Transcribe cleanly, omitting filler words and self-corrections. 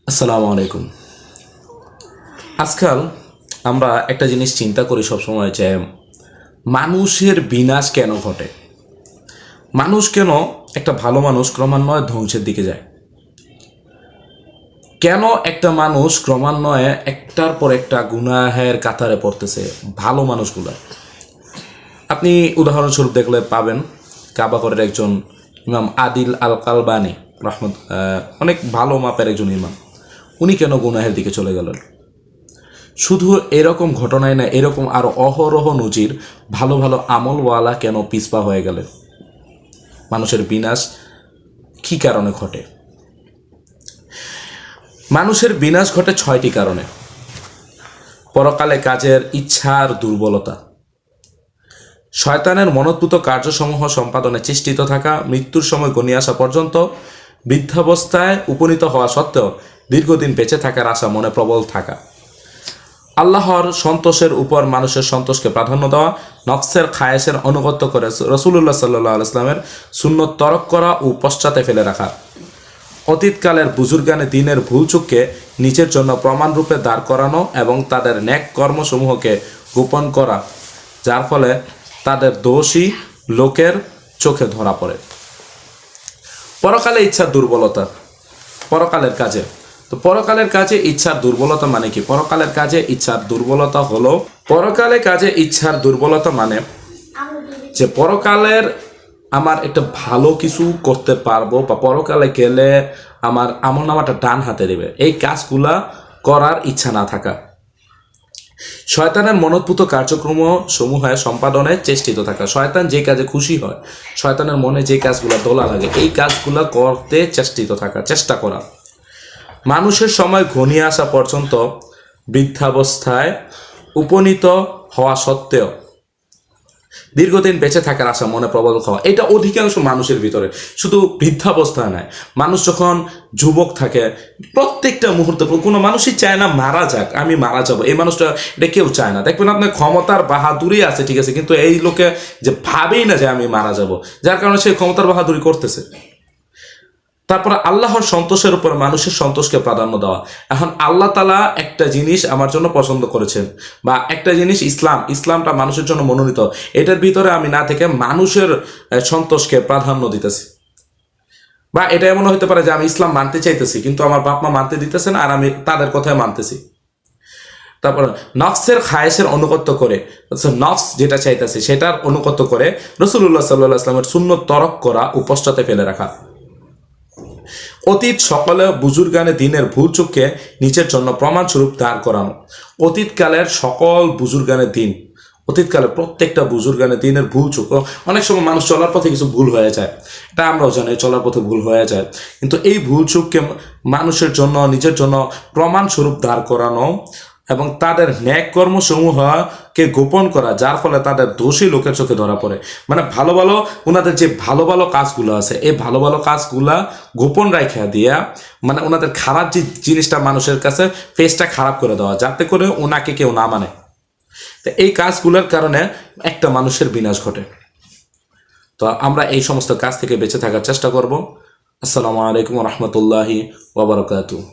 আসসালামু আলাইকুম। আজকাল আমরা একটা জিনিস চিন্তা করি সবসময় যে মানুষের বিনাশ কেন ঘটে। মানুষ কেন, একটা ভালো মানুষ ক্রমান্বয়ে ধ্বংসের দিকে যায়। কেন একটা মানুষ ক্রমান্বয়ে একটার পর একটা গুনাহের কাতারে পড়তেছে ভালো মানুষগুলা। আপনি উদাহরণস্বরূপ দেখলে পাবেন কাবাগরের একজন ইমাম আদিল আল কালবানি রহমত, অনেক ভালো মাপের একজন ইমাম। উনি কেন গুনাহের দিকে চলে গেলেন? শুধু এরকম ঘটনায় না, এরকম আরও অহরহ নজির ভালো ভালো আমলওয়ালা কেন পিছপা হয়ে গেলেন। মানুষের বিনাশ কী কারণে ঘটে? মানুষের বিনাশ ঘটে 6টি কারণে। পরকালে কাজের ইচ্ছার দুর্বলতা, শয়তানের মনোদ্ভূত কার্যসমূহ সম্পাদনে চেষ্টিত থাকা, মৃত্যুর সময় ঘনিয়ে আসা পর্যন্ত বৃদ্ধাবস্থায় উপনীত হওয়া সত্ত্বেও দীর্ঘদিন বেঁচে থাকার আশা মনে প্রবল থাকা, আল্লাহর সন্তোষের উপর মানুষের সন্তোষকে প্রাধান্য দেওয়া, নফসের খায়েশের অনুগত্য করে রসুল্লাহ সাল্লাহ আলাইসলামের সুন্নত তরক করা ও পশ্চাতে ফেলে রাখা, অতীতকালের বুজুর্গানে দিনের ভুলচুককে নিজের জন্য প্রমাণরূপে দাঁড় করানো এবং তাদের ন্যাক কর্মসমূহকে গোপন করা, যার ফলে তাদের দোষী লোকের চোখে ধরা পড়ে। পরকালে ইচ্ছার দুর্বলতা, পরকালের কাজে। তো পরকালের কাজে ইচ্ছার দুর্বলতা মানে কি? পরকালের কাজে ইচ্ছার দুর্বলতা হলো, পরকালে কাজে ইচ্ছার দুর্বলতা মানে যে পরকালের আমার একটা ভালো কিছু করতে পারবো বা পরকালে গেলে আমার আমলনামাটা ডান হাতে দেবে, এই কাজগুলা করার ইচ্ছা না থাকা। শয়তানের মনোদ্ভূত কার্যক্রম সমূহে সম্পাদনে চেষ্টিত থাকা, শয়তান যে কাজে খুশি হয়, শয়তানের মনে যে কাজগুলো দোলা লাগে, এই কাজগুলো করতে চেষ্টিত থাকা, চেষ্টা করা। মানুষের সময় ঘনিয়ে আসা পর্যন্ত বৃদ্ধাবস্থায় উপনীত হওয়া সত্ত্বেও দীর্ঘদিন বেঁচে থাকার আশা মনে প্রবল হওয়া, এটা অধিকাংশ মানুষের ভিতরে। শুধু বৃদ্ধাবস্থায় নয়, মানুষ যখন যুবক থাকে প্রত্যেকটা মুহূর্তে, কোনো মানুষই চায় না মারা যাক, আমি মারা যাব, এই মানুষটা এটা কেউ চায় না। দেখবেন আপনার ক্ষমতার বাহাদুরি আছে, ঠিক আছে, কিন্তু এই লোকে যে ভাবেই না যে আমি মারা যাব, যার কারণে সে ক্ষমতার বাহাদুরি করতেছে। তারপরে আল্লাহর সন্তোষের উপর মানুষের সন্তোষকে প্রাধান্য দেওয়া। এখন আল্লাহ তালা একটা জিনিস আমার জন্য পছন্দ করেছেন, বা একটা জিনিস ইসলামটা মানুষের জন্য মনোনীত, এটার ভিতরে আমি না থেকে মানুষের সন্তোষকে প্রাধান্য দিতেছি। বা এটা এমন হতে পারে যে আমি ইসলাম মানতে চাইতেছি কিন্তু আমার বাপ মা মানতে দিতেছে না, আর আমি তাদের কথায় মানতেছি। তারপর নফসের খায়েশের অনুগত্য করে, নফস যেটা চাইতেছে সেটার অনুগত্য করে রসুল্লাহ সাল্লাহ আসলামের সুন্নত তরক করা ও পশ্চাতে ফেলে রাখা। অতীত সকলে বুজুর্গানে দিনের ভুল চুককে নিজের জন্য প্রমাণস্বরূপ দাঁড় করানো। অতীতকালের সকল বুজুর্গানের দিন, অতীতকালে প্রত্যেকটা বুজুর্গানের দিনের ভুল চুক, অনেক সময় মানুষ চলার পথে কিছু ভুল হয়ে যায়, এটা আমরাও জানি, চলার পথে ভুল হয়ে যায়, কিন্তু এই ভুল চুককে মানুষের জন্য নিজের জন্য প্রমাণস্বরূপ দাঁড় করানো এবং তাদের ন্যাক কর্মসমূহকে গোপন করা, যার ফলে তাদের দোষী লোকের চোখে ধরা পড়ে। মানে ভালো ভালো ওনাদের যে ভালো ভালো কাজগুলো আছে, এই ভালো ভালো কাজগুলা গোপন রাখা দিয়া, মানে ওনাদের খারাপ যে জিনিসটা মানুষের কাছে ফেসটা খারাপ করে দেওয়া, যাতে করে ওনাকে কেউ না মানে। তো এই কাজগুলোর কারণে একটা মানুষের বিনাশ ঘটে। তো আমরা এই সমস্ত কাজ থেকে বেঁচে থাকার চেষ্টা করব। আসসালামু আলাইকুম রহমতুল্লাহি ওয়া বারাকাতুহু।